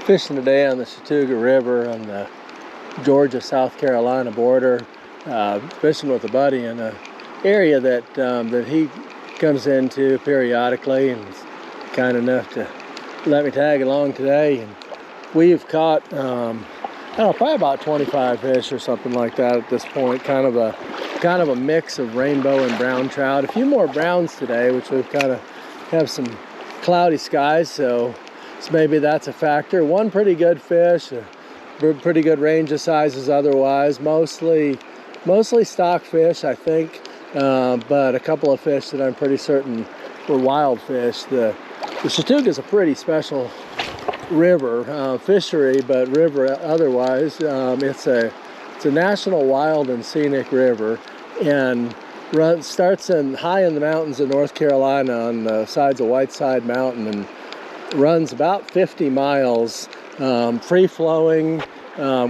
Fishing today on the Chattooga River on the Georgia-South Carolina border. Fishing with a buddy in an area that he comes into periodically, and is kind enough to let me tag along today. And we've caught, I don't know, probably about 25 fish or something like that at this point. Kind of a mix of rainbow and brown trout. A few more browns today, which we've kind of have some cloudy skies, so maybe that's a factor. One pretty good fish, a pretty good range of sizes otherwise. Mostly stock fish, I think, but a couple of fish that I'm pretty certain were wild fish. The Chattooga is a pretty special river, fishery, but river otherwise. It's a National Wild and Scenic River, and starts high in the mountains of North Carolina on the sides of Whiteside Mountain, and runs about 50 miles, free-flowing,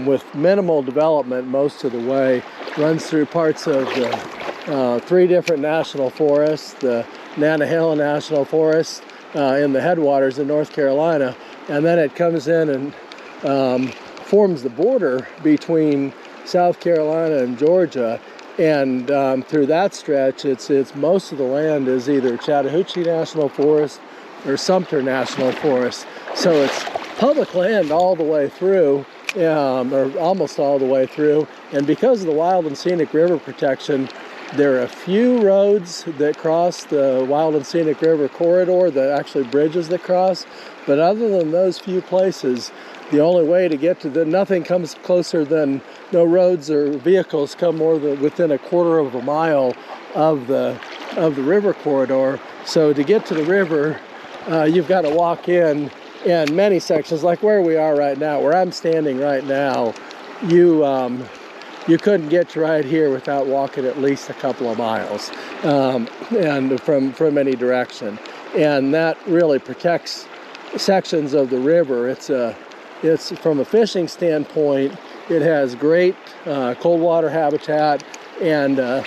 with minimal development most of the way. Runs through parts of the 3 different national forests, the Nantahala National Forest in the headwaters in North Carolina, and then it comes in and forms the border between South Carolina and Georgia. And through that stretch, it's most of the land is either Chattahoochee National Forest or Sumter National Forest. So it's public land all the way through, or almost all the way through. And because of the Wild and Scenic River protection, there are a few roads that cross the Wild and Scenic River corridor, that actually bridges that cross. But other than those few places, the only way to get to nothing comes closer than, no roads or vehicles come more than within a quarter of a mile of the river corridor. So to get to the river, you've got to walk in many sections, like where we are right now, where I'm standing right now. You couldn't get to right here without walking at least a couple of miles, and from any direction. And that really protects sections of the river. It's from a fishing standpoint, it has great cold water habitat and a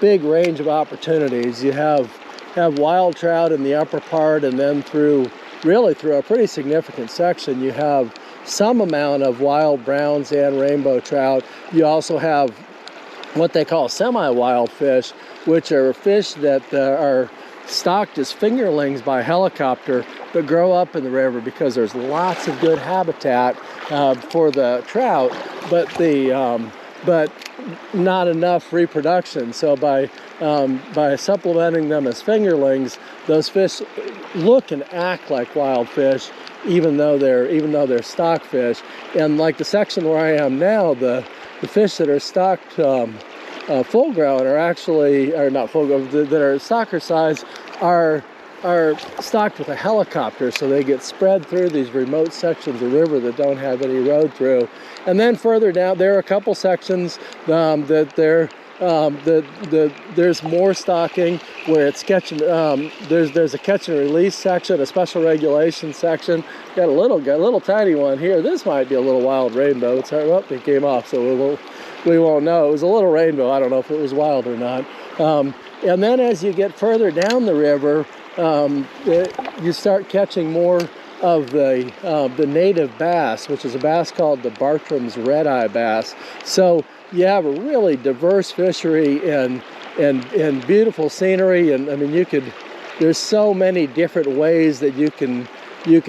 big range of opportunities. You have wild trout in the upper part, and then through a pretty significant section, you have some amount of wild browns and rainbow trout. You also have what they call semi-wild fish, which are fish that are stocked as fingerlings by helicopter, but grow up in the river because there's lots of good habitat for the trout, but not enough reproduction. So by supplementing them as fingerlings, those fish look and act like wild fish, even though they're stock fish. And like the section where I am now, the fish that are stocked full grown that are stocker size are stocked with a helicopter, so they get spread through these remote sections of river that don't have any road through. And then further down, there are a couple sections there's more stocking where it's catching. There's a catch and release section, a special regulation section. Got a little tiny one here. This might be a little wild rainbow. It came off, so we won't know. It was a little rainbow. I don't know if it was wild or not. And then as you get further down the river, you start catching more of the native bass, which is a bass called the Bartram's red-eye bass. So you have a really diverse fishery and beautiful scenery, and I mean there's so many different ways that you can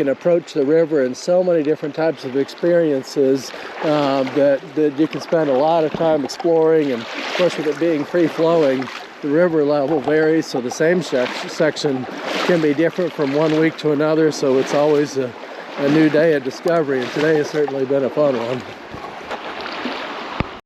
approach the river, and so many different types of experiences that you can spend a lot of time exploring. And of course, with it being free-flowing, the river level varies, so the same section can be different from one week to another, so it's always a new day of discovery, and today has certainly been a fun one.